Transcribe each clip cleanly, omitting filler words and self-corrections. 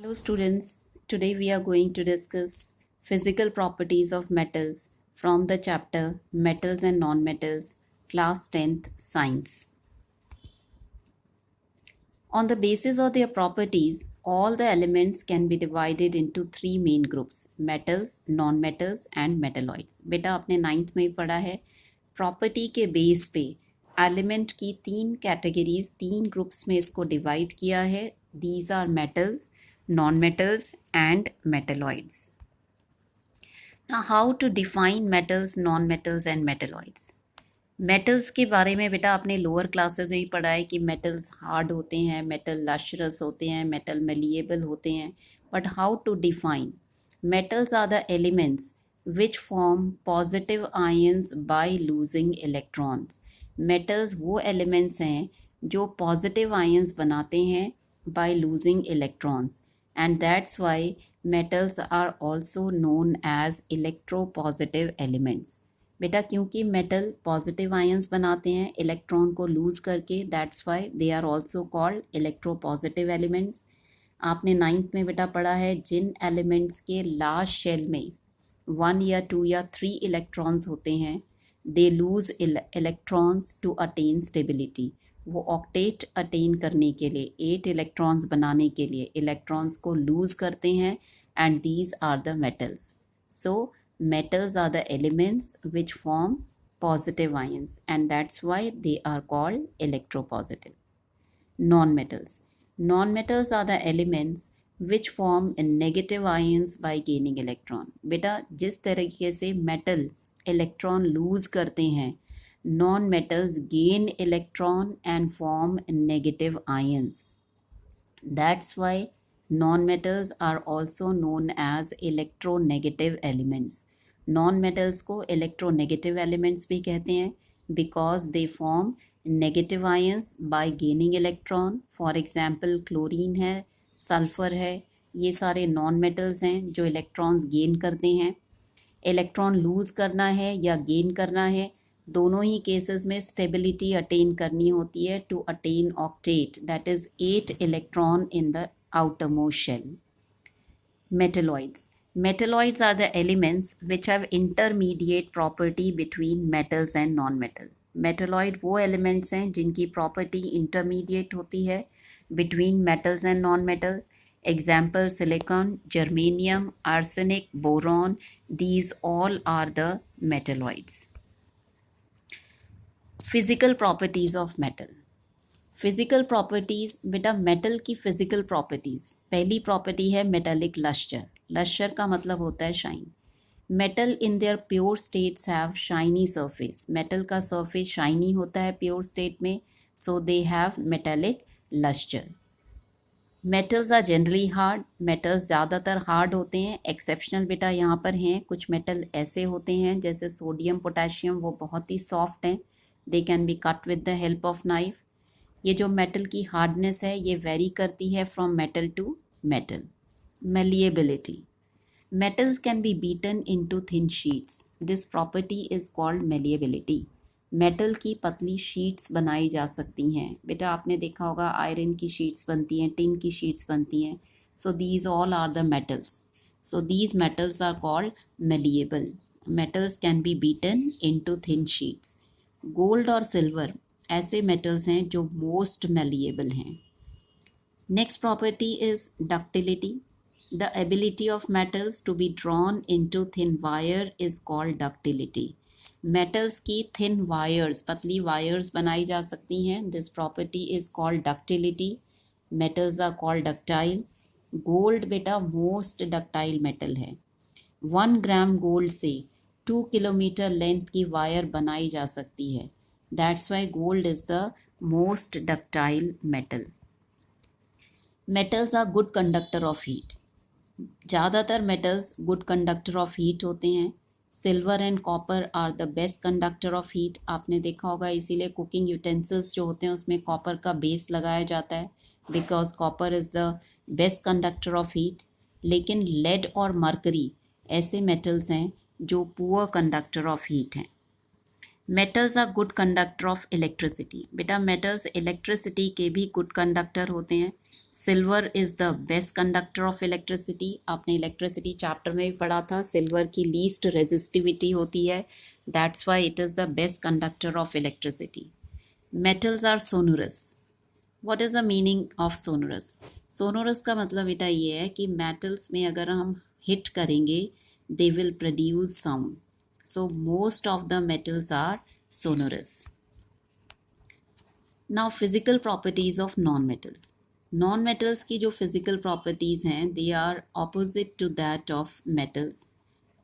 Hello students, today we are going to discuss physical properties of metals from the chapter Metals and Nonmetals, class 10th Science. On the basis of their properties, all the elements can be divided into three main groups: metals, nonmetals and metalloids. बेटा आपने 9th में पढ़ा है property के base पे element की तीन categories तीन ग्रुप्स में इसको डिवाइड किया है. These are metals, non-metals and metalloids. Now how to define metals, non-metals and metalloids? Metals के बारे में बेटा आपने लोअर क्लासेस में ही पढ़ा है कि मेटल्स हार्ड होते हैं, मेटल लश्रस होते हैं, मेटल मेलिएबल होते हैं. But how to define? Metals are the elements which form positive ions by losing electrons. Metals वो एलिमेंट्स हैं जो पॉजिटिव आयंस बनाते हैं by losing electrons. And that's why metals are also known as electropositive elements. बेटा क्योंकि metal positive ions बनाते हैं electron को लूज करके, that's why they are also called electropositive elements. आपने 9th में बेटा पढ़ा है जिन एलिमेंट्स के लास्ट शेल में 1 या 2 या 3 इलेक्ट्रॉन्स होते हैं, they lose electrons to attain stability. वो ऑक्टेट अटेन करने के लिए 8 इलेक्ट्रॉन्स बनाने के लिए इलेक्ट्रॉन्स को लूज करते हैं and these are the metals. So metals are the elements which form positive ions and that's why they are called electropositive. Non-metals. Non-metals are the elements which form negative ions by gaining electron. बेटा जिस तरीके से metal electron lose करते हैं, non-metals gain electron and form negative ions. That's why non-metals are also known as electronegative elements. Non-metals को electronegative elements भी कहते हैं because they form negative ions by gaining electron. For example, chlorine है, sulfur है, ये सारे non-metals हैं जो electrons gain करते हैं. इलेक्ट्रॉन लूज करना है या गेन करना है, दोनों ही केसेस में स्टेबिलिटी अटेन करनी होती है to attain octet, that is 8 electron in the outermost shell. Metalloids. Metalloids are the elements which have intermediate property between metals and non-metal. Metalloid वो elements हैं जिनकी property intermediate होती है between metals and non-metals. Example silicon, germanium, arsenic, boron, these all are the metalloids. Physical properties of metal. Physical properties बेटा metal की physical properties. पहली property है metallic lustre. Lustre का मतलब होता है shine. Metal in their pure states have shiny surface. Metal का surface shiny होता है प्योर स्टेट में, so they have metallic lustre. Metals are generally hard. Metals ज़्यादातर हार्ड होते हैं. एक्सेप्शनल बेटा यहाँ पर हैं. कुछ मेटल ऐसे होते हैं जैसे सोडियम, पोटेशियम, वो बहुत ही सॉफ्ट हैं. दे can be cut with the help of knife. ये जो मेटल की हार्डनेस है ये वेरी करती है from metal to metal. Malleability. Metals can be beaten into thin sheets. This property is called malleability. Metal की पतली शीट्स बनाई जा सकती हैं. बेटा आपने देखा होगा आयरन की शीट्स बनती हैं, टिन की शीट्स बनती हैं. So these all are the metals. So these metals are called malleable. Metals can be beaten into thin sheets. Gold और सिल्वर ऐसे मेटल्स हैं जो मोस्ट मेलिएबल हैं. Next property is ductility. The ability of metals to be drawn into thin wire is called ductility. Metals की thin wires, पतली wires बनाई जा सकती हैं. This property is called ductility. Metals are called ductile. Gold बेटा most ductile metal है. 1 gram gold से 2 kilometre length की वायर बनाई जा सकती है. That's why gold is the most ductile metal. Metals are good conductor of heat. ज़्यादातर metals good conductor of heat होते हैं. Silver and copper are the best conductor of heat. आपने देखा होगा इसीलिए cooking utensils जो होते हैं उसमें copper का base लगाया जाता है because copper is the best conductor of heat. लेकिन lead और mercury ऐसे metals हैं जो poor conductor of heat हैं. Metals are good conductor of electricity. बेटा मेटल्स इलेक्ट्रिसिटी के भी गुड कंडक्टर होते हैं। Silver is the best conductor of electricity. आपने इलेक्ट्रिसिटी चैप्टर में भी पढ़ा था, सिल्वर की लीस्ट रेजिस्टिविटी होती है, that's why it is the best conductor of electricity. Metals are sonorous. What is the meaning of sonorous? Sonorous का मतलब बेटा ये है कि मेटल्स में अगर हम हिट करेंगे they will produce sound. So most of the metals are sonorous. Now physical properties of non-metals. Non-metals की जो physical properties हैं they are opposite to that of metals.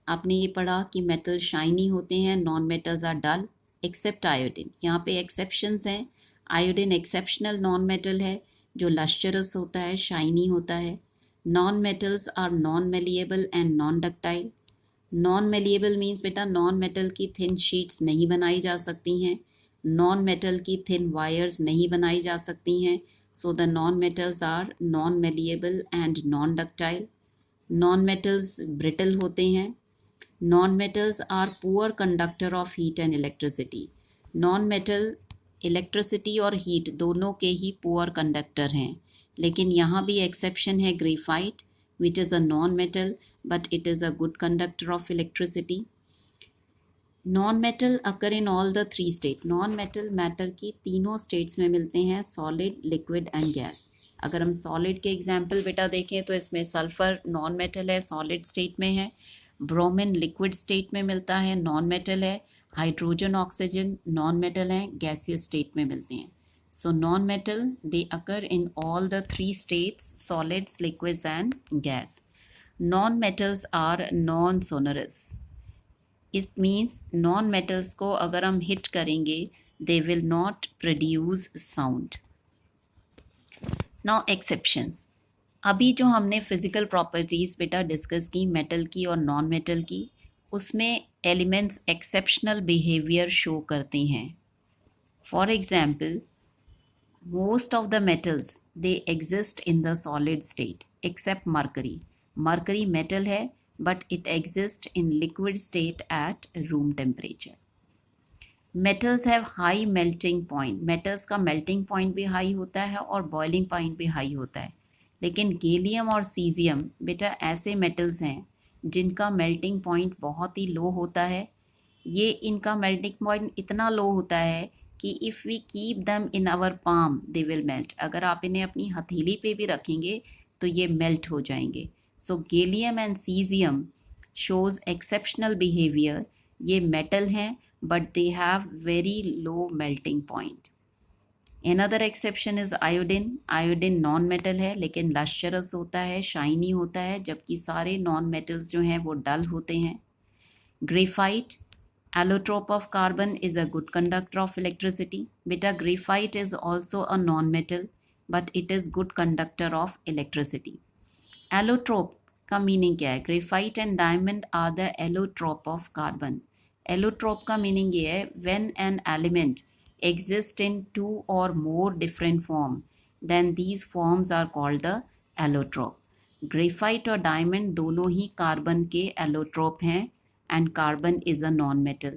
आपने ये पढ़ा कि मेटल शाइनी होते हैं, non metals are dull except iodine. यहाँ पे एक्सेप्शंस हैं। आयोडीन एक्सेप्शनल नॉन मेटल है जो लस्चरस होता है, शाइनी होता है। Non metals are non malleable and non ductile. Non malleable means बेटा नॉन मेटल की थिन शीट्स नहीं बनाई जा सकती हैं, नॉन मेटल की थिन वायर्स नहीं बनाई जा सकती हैं। So the non metals are non malleable and non ductile. Non metals brittle होते हैं। Non metals are poor conductor of heat and electricity. Non metal electricity और हीट दोनों के ही पुअर कंडक्टर हैं, लेकिन यहाँ भी एक्सेप्शन है graphite which is a non-metal but it is a good conductor of electricity. Non-metal occur in all the three states. Non-metal matter की तीनों states में मिलते हैं, solid, liquid and gas. अगर हम solid के example बेटा देखें तो इसमें sulfur non-metal है, solid state में है, bromine liquid state में मिलता है, non-metal है, hydrogen oxygen non-metal है, gaseous state में मिलते हैं. So non-metals they occur in all the three states, solids, liquids and gas. Non-metals are non-sonorous. It means non-metals को अगर हम hit करेंगे they will not produce sound. Now exceptions. अभी जो हमने physical properties बेटा डिस्कस की मेटल की और नॉन मेटल की, उसमें एलिमेंट्स एक्सेप्शनल बिहेवियर शो करते हैं. For example most of the metals they exist in the solid state except mercury. Mercury metal है but it exists in liquid state at room temperature. Metals have high melting point. Metals का melting point भी high होता है और boiling point भी high होता है, लेकिन गैलियम और सीजियम बेटा ऐसे metals हैं जिनका melting point बहुत ही low होता है. ये इनका melting point इतना low होता है कि if we keep them in our palm they will melt. अगर आप इन्हें अपनी हथेली पे भी रखेंगे तो ये मेल्ट हो जाएंगे. So gallium and caesium shows exceptional behaviour. ये मेटल हैं but they have very low melting point. Another exception is iodine. Iodine non metal है लेकिन लस्चरस होता है, शाइनी होता है, जबकि सारे नॉन मेटल्स जो हैं वो डल होते हैं. Graphite allotrope of carbon is a good conductor of electricity. Beta graphite is also a non-metal but it is good conductor of electricity. Allotrope का meaning क्या है? Graphite and diamond are the allotrope of carbon. Allotrope का meaning ये है when an element exists in two or more different form, then these forms are called the allotrope. Graphite और diamond दोनों ही carbon के allotrope हैं and carbon is a non-metal.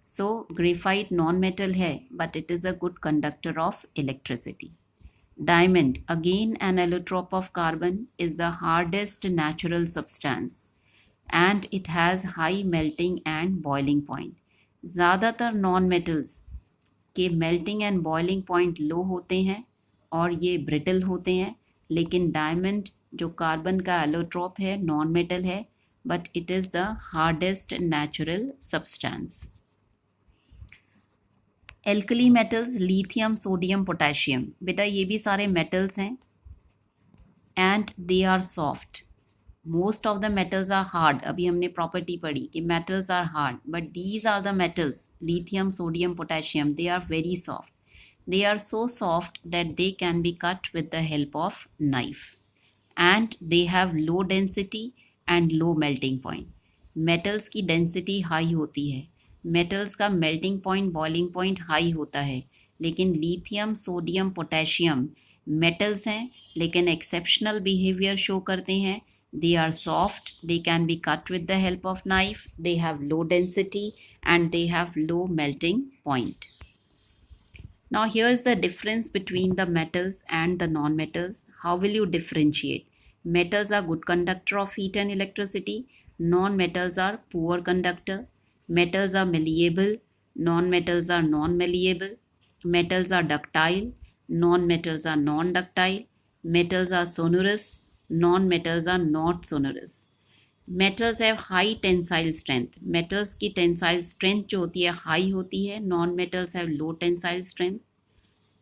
So graphite non-metal है but it is a good conductor of electricity. Diamond, again an allotrope of carbon, is the hardest natural substance and it has high melting and boiling point. ज़्यादातर non-metals के melting and boiling point low होते हैं और ये brittle होते हैं, लेकिन diamond जो carbon का allotrope है non-metal है but it is the hardest natural substance. Alkali metals, lithium, sodium, potassium. बेटा ये भी सारे metals हैं and they are soft. Most of the metals are hard. अभी हमने property पढ़ी कि metals are hard, but these are the metals, lithium, sodium, potassium, they are very soft. They are so soft that they can be cut with the help of knife and they have low density and low melting point. Metals की density high होती है, metals का melting point boiling point high होता है, लेकिन lithium, sodium, potassium metals हैं लेकिन exceptional behaviour show करते हैं. They are soft, they can be cut with the help of knife, they have low density and they have low melting point. Now here's the difference between the metals and the non-metals. How will you differentiate? Metals are good conductor of heat and electricity. Non-metals are poor conductor. Metals are malleable. Non-metals are non-malleable. Metals are ductile. Non-metals are non-ductile. Metals are sonorous. Non-metals are not sonorous. Metals have high tensile strength. Metals की tensile strength जो होती है high होती है. Non metals have low tensile strength.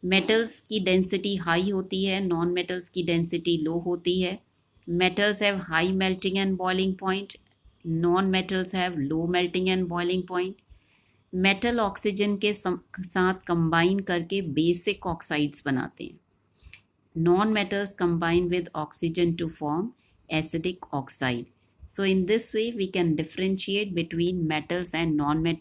Metals की density high होती है. Non metals की डेंसिटी लो होती है. Metals have high melting and boiling point. Non metals have low melting and boiling point. Metal oxygen के साथ कंबाइन करके basic oxides बनाते हैं. Non metals combine with oxygen to form acidic oxide. So in this way we can differentiate between metals and non-metals.